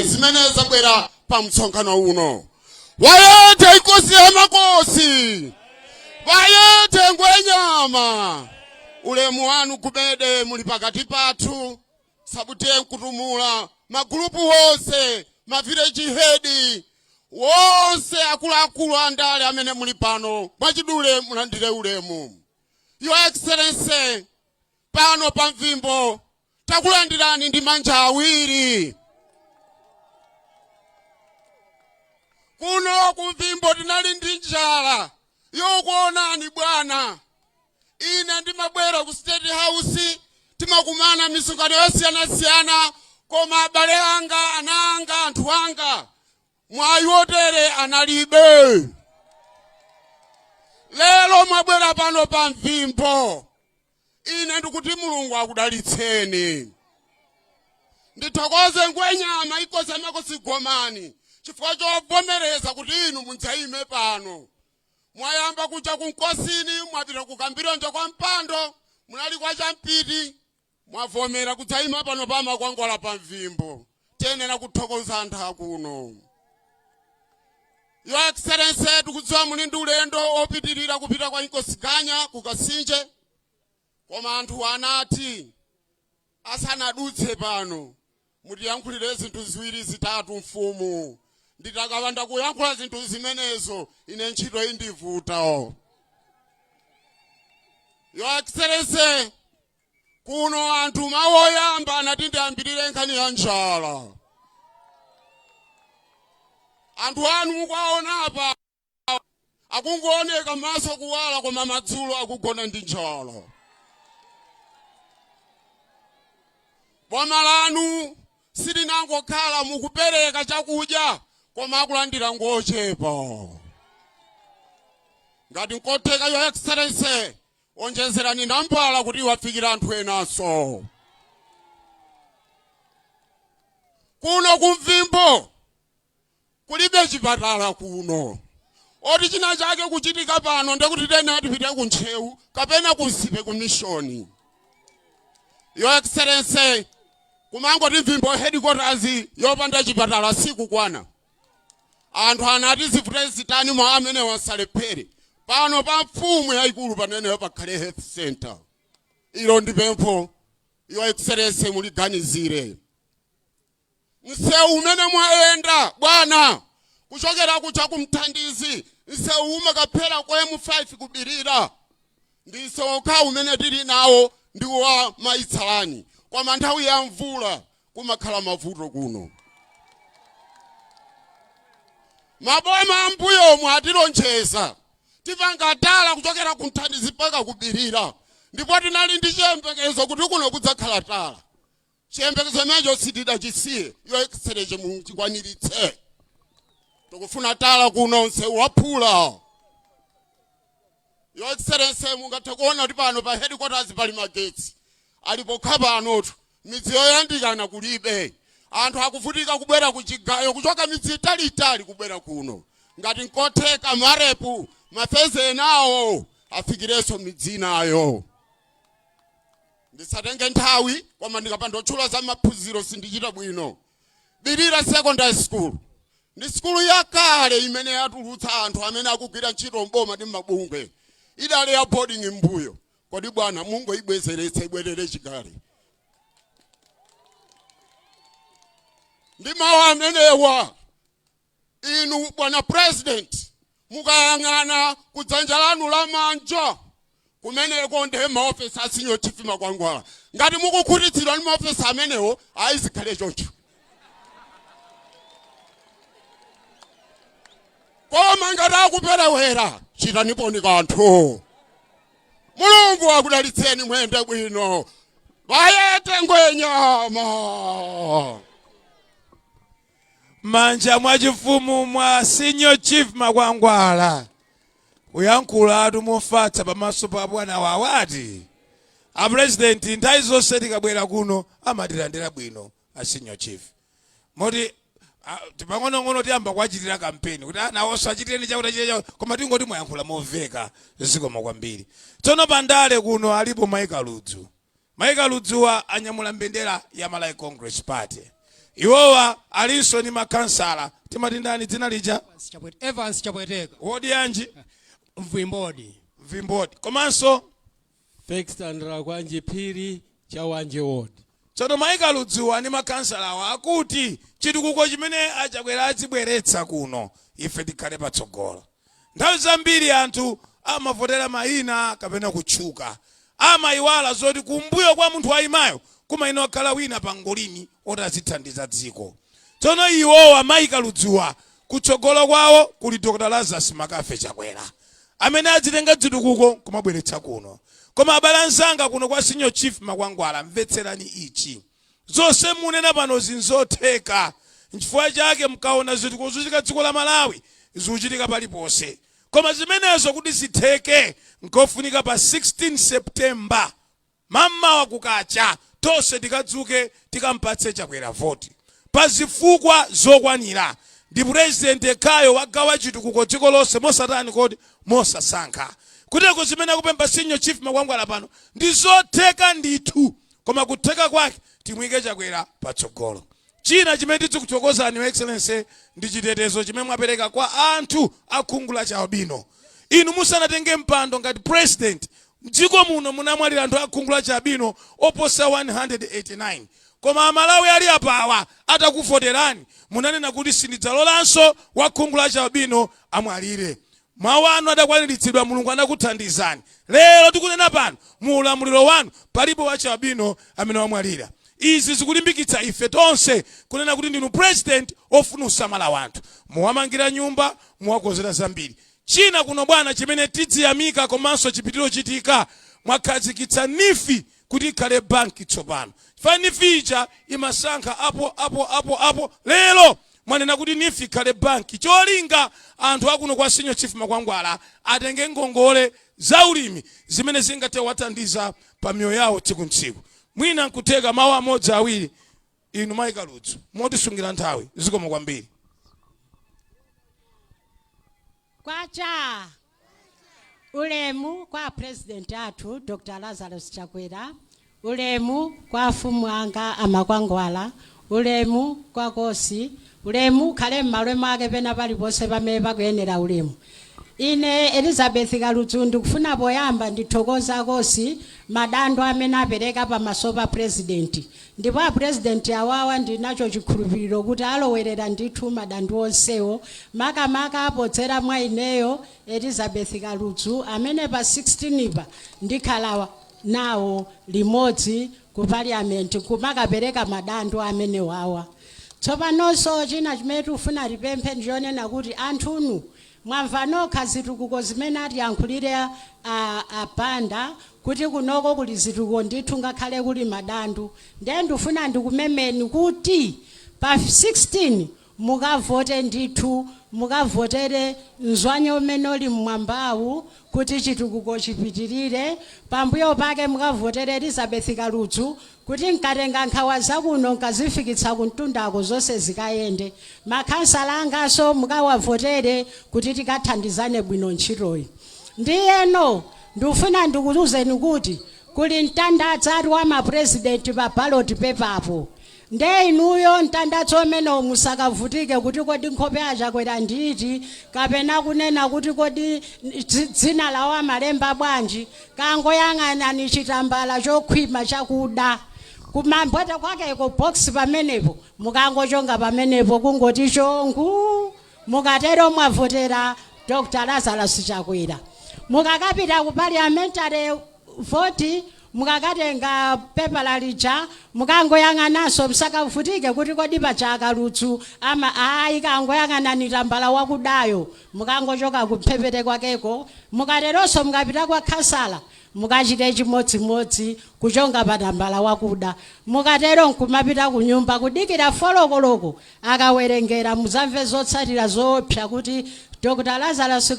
zimene zabwera pa msonkhano uno. Wayete ikosi ya makosi, wayete ngwenyama, ulemu wanu kubede muli pakati pathu, sabute kutumula, magrupu wose, mavillage head, wose akulu andale amene muli pano, mwachidule mulandire ulemu. Your Excellency, pano pa Mvimbo, takulandirani ndi manja awiri. Kuno ku Mvimbo tinali ndi njala yokuonani bwana. Ine ndimabwera ku State House, timakumana misonkhano yosiyana-siyana, koma abale anga, ana anga, anthu anga, mwayi wotere analibe. Lero mwabwera pano pa Mvimbo. Ine ndikuti Mulungu akudalitseni. Ndithokoze ngwenyama ikosi ya makosi Gomani, chifukwa chovomereza kuti inu munzaime pano. Mwayamba kuja kunkosini, mwapita kukambironjo kwa mpando, munali kwa champiti, mwavomera kudzaima pano pa makwangwala pa Mvimbo. Tiyenera kuthokoza anthu kuno. Your Excellency, tikudziwa muli ndi ulendo opitirira kupita kwa Nkosiganya kukasinje. Koma anthu anati asanadutse pano mutiyankhulire zinthu ziwiri zitatu mfumu. Nditakapanda kuyankhula zinthu zimenezo ine ntchito indivuta. Your Excellency, kuno anthu mawoyamba anati ndiyambirire nkhani ya njala. Anthu anu mukaona apa akungooneka maso kuwala koma madzulo akugona ndi njala. Boma lanu silinangokhala mukupereka chakudya koma akulandira ngochepa. Ngati nkotheka Your Excellency, onjezerani nambala kuti wafikira anthu enanso. Kuno ku Mvimbo kulibe chipatala kuno. Oti china chake kuchitika pano ndekuti tena tipite ku Ntcheu kapena kusipe ku mission. Your Excellency, kumangoti Mvimbo headquarters yopanda chipatala sikukwana. Anthu anati zivute zitani mwa amene wasalephere. Pano pa mfumu yayikulu panene pakhale health center. Ilo ndi pempho Your Excellency muliganizire. Ntcheu umene mwayenda bwana kuchokera kucha kumthandizi, ntcheu umakaphera kwa M5 kubirira. Ndi ntcheu okha umene tili nawo ndi wa maitsalani. Kwa nthawi ya mvula kumakhala mavuto kuno. Maboma ambuyo mwatilonjeza tipangatala kuchokera kumthandizi mpaka kubirira. Ndipo tinali ndi chiyembekezo kuti kuno kudzakhala tala. Chiyembekezo mejo sitidachisiye. Your Excellency muchikwaniritse. Tukufuna tala kuno ntcheu waphula. Your Excellency mungathe kuona kuti pano pa headquarters pali magetsi. Alipokhala anotu midzi yoyandikana kulibe. Anthu akuvutika kubwera kuchigayo kuchoka midzi itali kubwera kuno. Ngati nkotheka marepu mafeze nawo afikireso midzi nayo. Ndisatenge nthawi koma ndikapanda otchula za maphunziro sindichita bwino. Birira Secondary School ndi skulu yakale imene yatulutsa anthu amene akugwira ntchito mboma ndi mabungwe. Idali ya boarding mbuyo. Kodi bwana Mungu ibwezeretse ibwerere chikale. Ndi mawu amenewa inu bwana President mukayang'ana kudzanja lanu lamanja kumeneko ndi maofesi a Senior Chief Makwangwala. Ngati mukukhutitsidwa ndi maofesi amenewo ayizikhale choncho. Koma ngati akuperewera chitanipo kanthu. Mulungu akudalitseni mwende bwino. Wayete ngwenyama. Manja mwachifumu mwa Senior Chief Makwangwala. Kuyankhula atu mofatsa pamaso pa bwana wawati. A President nthawi zonse tikabwera kuno amatilandira bwino a Senior Chief. Moti tipang'ono tiyamba kuachitira kampeni kuti nawonso achitireni chakuta koma tingoti mwayankhula moveka zikoma kwambiri. Tsono pandale kuno alipo Maika Ludzu. Maika Ludzuwa anyamula mbendera ya Malawi Congress Party. Iwowa alinso ni makansala. Timati ndani dzina lija? Evans Chakwera. Wodi yanji? Mvimbodi. Komanso Fextandra kwanji phiri cha wanje wodi. Tsono Maika Ludzuwa ni makansala akuti chitukuko chimene Chakwera azibweretsa kuno ife tikhale patsogolo. Nthawi zambiri anthu amavotera mayina kapena kutchuka. Amayiwala zoti kumbuyo kwa munthu wayimayo kumaina wakhala wina pangolini otazithandiza dziko. Tsono iwowa Maika Ludzuwa kutsogolo kwawo kuli Dr. Lazarus Makafe Chakwera amene azitenga chitukuko kumabweretsa kuno. Koma abale anzanga kuno kwa Senior Chief Makwangwala, mvetserani ichi. Zonse munena pano zinzotheka. N'chifukwa chake mkaona zitukuko zochitika dziko la Malawi zikuchitika paliponse. Koma zimenezo kuti zitheke nkofunika pa 16 September mamawa kukacha tonse tikadzuke tikampatse Chakwera voti pa zifukwa zokwanira. Ndi president kayo wagawa chitukuko dziko lonse mosatani kodi mosasankha. Kuteko zimene akupempha Senior Chief Makwangwala pano ndi zotheka ndithu, koma kutheka kwake timuyike Chakwera patsogolo. China chimene tikuchokozani wa excellency ndi chitetezo chimene mwapereka kwa anthu akhungu la albino. Inu musanatenge mpando ngati president mdziko muno munamwalira anthu akhungu la albino oposa 189. Koma Malawi ali apawa atakuvoterani munanena kuti sindidzalolanso wakhungu la albino amwalire. Mawu anu adakwaniritsidwa, Mulungu anakuthandizani. Lero tikunena pano mu ulamuliro wanu palibe wa albino amene wamwalira. Izi zikulimbikitsa ife tonse kunena kuti ndinu president ofuna kusamala wanthu. Muwamangira nyumba, muwakozera zambiri. China kuno bwana chimene tidziyamika komanso chipitiro chitika mwakhazikitsa nifi kuti ikhale banki tsopano. Fa nifi ija imasankha apo. Lero mwanena kuti nifi ikhale banki. Cholinga anthu akuno kwa Senior Chief Makwangwala atenge ngongole za ulimi zimene zingathe wathandiza pa miyoyo yawo tsiku ntsiku. Mwina nkuteka mawu amodzi awiri inu Maika Ludzuwa motisungira nthawi zikomo kwambiri. Kwacha ulemu kwa president athu Dr. Lazarus Chakwera, ulemu kwa fumu anga Amakwangwala, ulemu kwa kosi, ulemu khale m'malo mwake pena paliponse pamene pakuyenera ulemu. Ine Elizabeth Kaludzu ndikufuna poyamba ndithokoza kosi madando amene apereka pamaso pa president. Ndipo a president awawa ndinacho chikhulupiriro kuti alowerera ndithu madando onsewo makamaka apodzera mwa ineyo Elizabeth Kaludzu amene pa 16 pa ndikhala nawo limodzi ku parliament kumakapereka madando amene wawa. Tsopanonso china chimene tifuna tipemphe ndionena kuti anthunu mwamva nokha zitukuko zimene atiyankhulire apanda kuti kunoko kuli zitukuko ndithu ngakhale kuli madandu. Ndiye ndifuna ndikumemeni kuti pa 16 mukavote ndithu, mukavotere mzwanyo umene uli mmwambawu kuti chitukuko chipitirire. Pambuyo pake mukavotere Elizabeth Kaludzu kuti nkatenga nkhawa zakuno nkazifikitsa kuntundako zonse zikayende. Makhansala angaso mukawavotere kuti tikathandizane bwino ntchitoyi. Ndiyeno ndifuna ndikuuzeni kuti kuli mtandadza wa mapresident pa ballot paper. Nde inuyo mtandadza umene musakavutike kuti kodi nkhope ya Chakwera nditi kapena kunena kuti kodi dzina lawo amalemba bwanji, kangoyang'anani chitambala chokhwima chakuda kumambweta kwakeko box pamenepo mukangochonga pamenepo kungoti chongu mukatero mwavotera Dr. Lazarus Chakwera. Mukakapita ku parliamentary vote mukakatenga pepa lalija mukangoyang'anaso msakavutike kuti kodi pacha Kaludzu ama ayi kangoyang'anani tambala wakudayo mukangochoka kuphepete kwakeko. Mukateronso mukapita kwa khansala mukachite chimodzimodzi kuchonga pa tambala wakuda. Mukatero nkumapita ku nyumba kudikira folokoloko akawerengera muzamve zotsatira zoopsa kuti Dr. Lazarus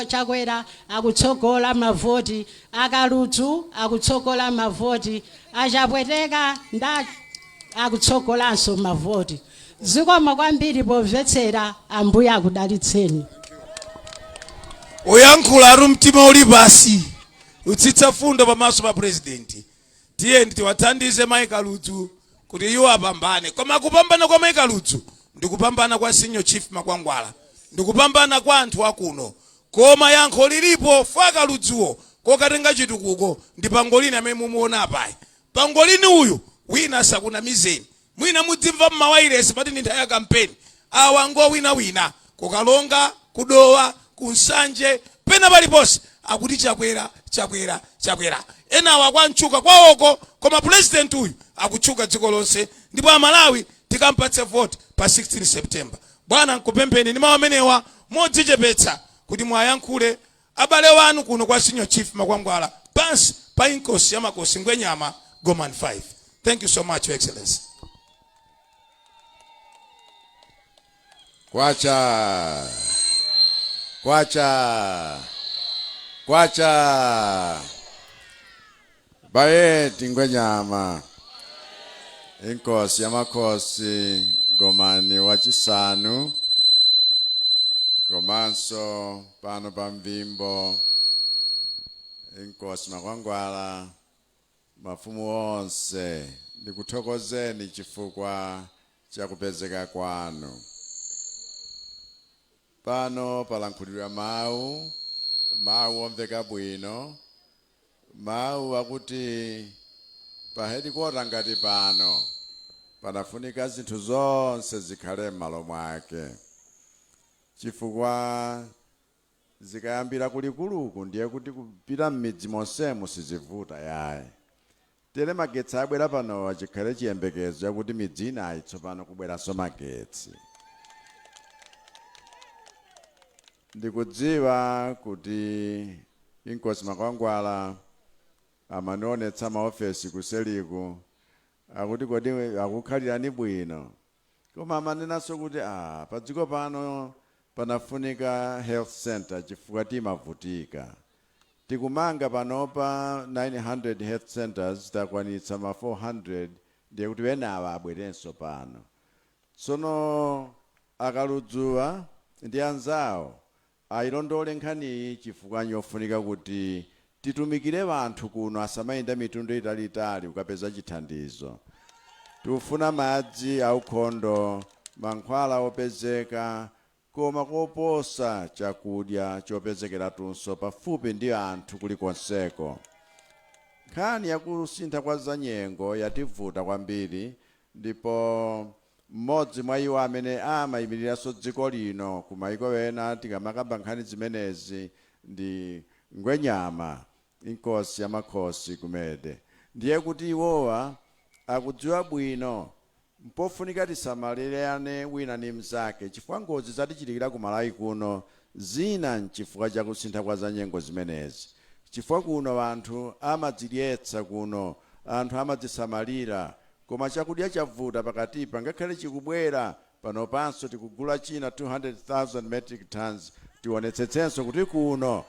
Chakwera akutsogola mavoti, Kaludzu akutsogola mavoti, achapweteka nda akutsogolanso mavoti. Zikomo kwambiri pomvetsera, Ambuye akudalitseni. Uyankhula ari mtima uli pasi utsitsa fundo pamaso pa president. tiye tiwathandize Maikaludzu kuti iwo apambane. Koma kupambana kwa Maikaludzu ndikupambana kwa Senior Chief Makwangwala, ndikupambana kwa anthu akuno. Koma yankho lilipo Fakaludzuwo kokatenga chitukuko ndi Pangolini amene mumuona apayi. Pangolini uyu wina sakunamizeni, mwina mudzimva m'mawayilesi pati ndi nthawi ya kampeni. Awa ngo wina kukalonga, kudowa, kunsanje, pena paliponse akuti Chakwera, Chakwera, Chakwera. Enawa kwa Ntchuka kwawoko, koma president uyu akutchuka dziko lonse, ndipo Amalawi tikampatse vote pa 16 September. Bwana nkupempheni ndi mawu amenewa modzichepetsa kuti mwayankhule abale wanu kuno kwa Senior Chief Makwangwala pansi pa inkosi ya makosi Ngwenyama Goman 5. Thank you so much, Your Excellency. Kwacha. Kwacha. Kwacha. Baeti Ngwenyama. Inkosi ya makosi Gomani wachisanu. Komanso pano pa Mvimbo. Inkosi Makwangwala. Mafumu onse. Ndikuthokozeni chifukwa cha kupezeka kwanu. Pano palankhulidwa mawu omveka bwino, mawu akuti pa headquarter ngati pano panafunika zinthu zonse zikhale m'malo mwake, chifukwa zikayambira kulikuluku ndiye kuti kupita m'midzi monsemo sizivuta yaye. Tere magetsi abwera pano achikhale chiyembekezo yakuti midzi inayi tsopano kubweranso magetsi. Ndikudziwa kuti Inkosi Makwangwala amanionetsa maofesi kuseliku akuti kodi akukhalirani bwino, koma amanenanso kuti pa dziko pano panafunika health center chifukwa timavutika. Tikumanga panopa 900 health centers, takwanitsa ma 400, ndiye kuti wenawa abwerenso pano. Tsono akaludzuwa ndi anzawo ayilondole nkhani chifukwa nyofunika kuti titumikire vanthu kuno asamayenda mitundu italitali ukapeza chithandizo. Tufuna madzi aukhondo, mankhwala opezeka, koma koposa chakudya chopezekera tunso pafupi ndi anthu kulikonseko. Nkhani yakusintha kwa zanyengo yativuta kwambiri, ndipo mmodzi mwa iwo amene amayimiriranso dziko lino kumayiko ena tikamakamba nkhani zimenezi ndi Ngwenyama, inkosi ya makhosi kumede. Ndiye kuti iwowa akudziwa bwino mpofunika tisamalirane wina ndi mnzake, chifukwa ngozi zatichitikira ku Malawi kuno zina nchifukwa chakusintha kwa zanyengo zimenezi. Chifukwa kuno anthu amadzidyetsa kuno, anthu amadzisamalira, koma chakudya chavuta pakatipa. Ngakhale chikubwera pano panso tikugula china 200,000 metric tons, tionetsetsenso kuti kuno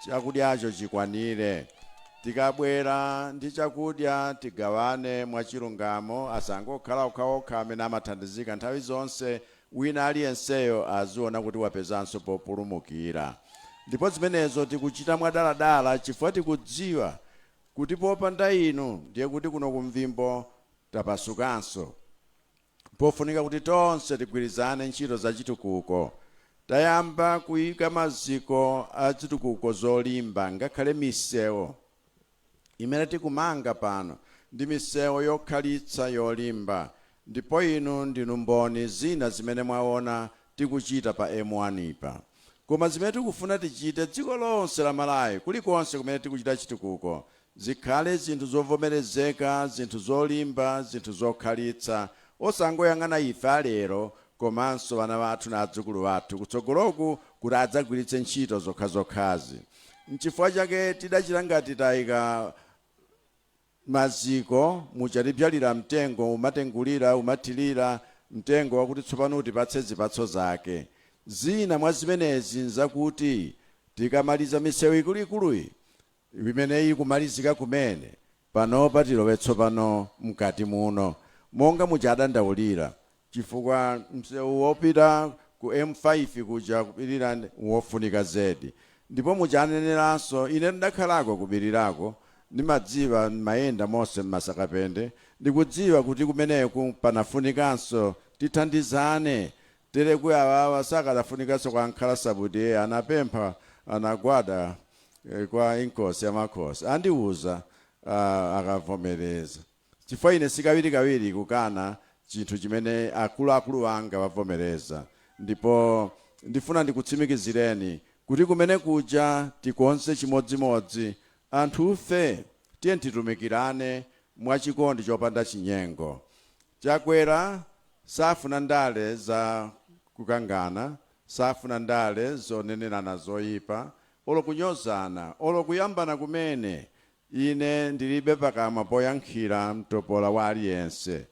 chakudyacho chikwanire. Tikabwera ndi chakudya tigawane mwachilungamo, asangokhala okhaokha amene amathandizika nthawi zonse, wina aliyenseyo aziona kuti wapezanso populumukira. Ndipo zimenezo tikuchita mwadaladala chifukwa tikudziwa kuti popanda inu ndiye kuti kuno ku Mvimbo tapasukanso. Pofunika kuti tonse tigwirizane ntchito za chitukuko. Tayamba kuyika maziko a chitukuko zolimba, ngakhale misewu imene tikumanga pano ndi misewu yokhalitsa yolimba. Ndipo inu ndinu mboni zina zimene mwaona tikuchita pa M1 ipa. Koma zimene tikufuna tichite dziko lonse la Malawi kulikonse kumene tikuchita chitukuko zikhale zinthu zovomerezeka, zinthu zolimba, zinthu zokhalitsa, osangoyang'ana ife Lero komanso vana vathu na adzukulu vathu kutsogoloku kuti adzagwiritse ntchito zokhazokhazi. N'chifukwa chake tidachita ngati tayika maziko muchatibzalira mtengo, umatengulira, umathirira mtengo wakuti tsopano utipatse zipatso zake. Zina mwa zimenezi nzakuti tikamaliza misewu ikuluikulu imene ikumalizika kumene panopa tilowe tsopano mkati muno monga muchadandaulira, chifukwa msewu wopita ku M5 kuja kupirira wofunika zedi. Ndipo muchaneneranso ine ndakhalako kubirirako nimadziwa mayenda mose m'masakapende ndikudziwa kuti kumeneku panafunikanso tithandizane tere kuyawawa sakadafunikanso kwa nkhala sabuti anapempha anagwada kwa inkosi yamakhosi andiuza akavomereza chifukwa ine sikawirikawiri kukana chinthu chimene akuluakulu anga wavomereza ndipo ndifuna ndikutsimikizireni kuti kumene kuja tikonse chimodzimodzi anthufe tiye titumikirane mwachikondi chopanda chinyengo. Chakwera safuna ndale za kukangana, safuna ndale zonenerana zoyipa, olo kunyozana, olo kuyambana kumene ine ndilibe pakamwa poyankhira mtopola wa aliyense.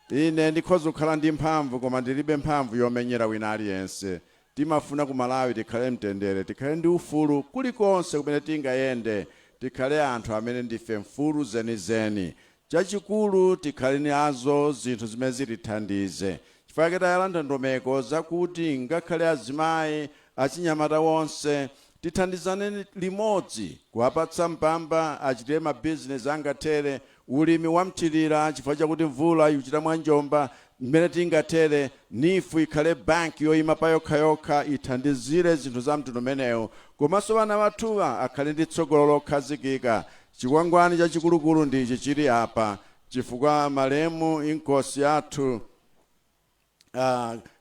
Ine ndikhoza kukhala ndi mphamvu koma ndilibe mphamvu yomenyera wina aliyense. Timafuna ku Malawi tikhale mtendere, tikhale ndi ufulu kulikonse kumene tingayende, tikhale anthu amene ndife mfulu zenizeni. Chachikulu tikhale nazo zinthu zimene zitithandize. Chifukwa tayalanda ndondomeko zakuti ngakhale azimayi achinyamata wonse tithandizane limodzi kuwapatsa mpamba achitire mabizinesi angatere, ulimi wamthirira chifukwa chakuti mvula ikuchita mwanjomba mmene tingatere, nifu ikhale banki yoyima pa yokhayokha ithandizire zinthu za mtundu umenewu, komanso vana vathuwa akhale ndi tsogolo lokhazikika. Chikwangwani chachikulukulu ndichi chili apa chifukwa malemu inkosi yathu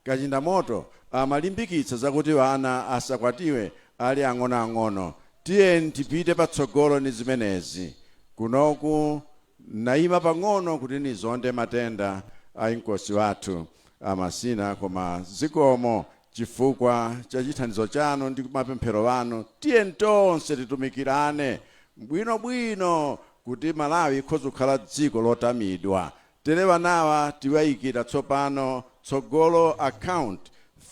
Kachindamoto amalimbikitsa zakuti vana asakwatiwe ali ang'onoang'ono. Tiye tipite patsogolo ni zimenezi. Kunoku naima pang'ono kuti nizonde matenda a inkosi wathu amasina koma zikomo chifukwa cha chithandizo chanu ndi mapemphero wanu. Tiye tonse titumikirane bwinobwino kuti Malawi ikhoza kukhala dziko lotamidwa. Tere vanawa tiwayikira tsopano tsogolo account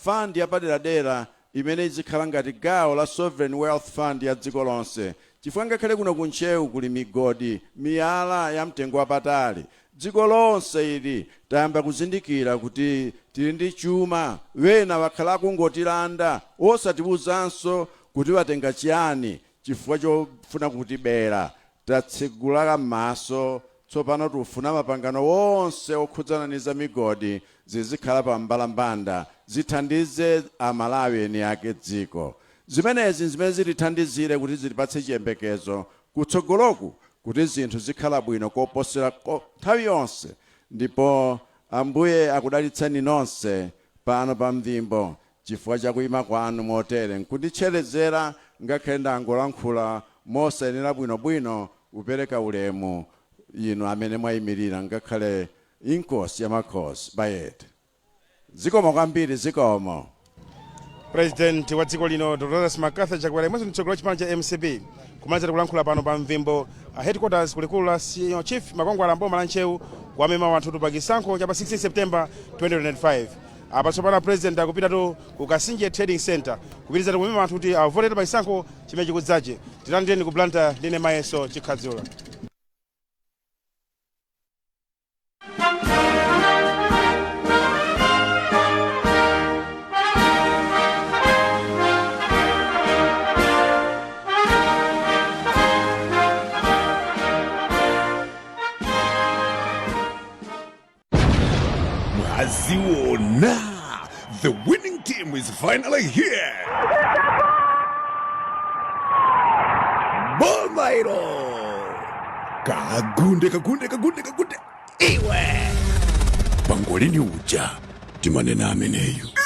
fund yapaderadera imene izikhala ngati gawo la sovereign wealth fund ya dziko lonse. Chifukwa ngakhale kuno ku Ntcheu kuli migodi, miyala ya mtengo wapatali. Dziko lonse ili tayamba kuzindikira kuti tili ndi chuma, wena wakhala kungotilanda osatiwuzanso kuti watenga chiyani chifukwa chofuna kutibera. Tatsegula m'maso tsopano tufuna mapangano wonse okhudzana ndi za migodi zizikhala pa mbalambanda zithandize Amalawi eni ake dziko. Zimenezi zimene zitithandizire kuti zitipatse chiyembekezo kutsogoloku kuti zinthu zikhala bwino koposera nthawi yonse. Ndipo Ambuye akudalitseni nonse pano pa Mvimbo chifukwa cha kuyima kwanu motere nkunditcherezera ngakhale ndangolankhula mosayenera bwinobwino upereka ulemu inu amene mwayimirira ngakhale inkosi yamakhosi bayete. Zikomo kwambiri, zikomo. President wa dziko lino Dr. Macarthur Chakwera imwenso mtsogolo chipani cha MCB kumaliza kulankhula pano pa Mvimbo headquarters kulikulu la Senior Chief Makongwala mboma la Ntcheu kwamema wanthu tupakisankho cha pa 16 September 2025. Apa tsopano president akupita to ku Kasinje Trading Center kupitiriza kumema wanthu kuti avotera pa chisankho chimene chikudzache. Tilandeni ku Blantyre ndine Mayeso Chikhadzula. Now, the winning team is finally here. Bolmairo. Kagunde. Iwe. Pangolini uja. Timane na ameneyu.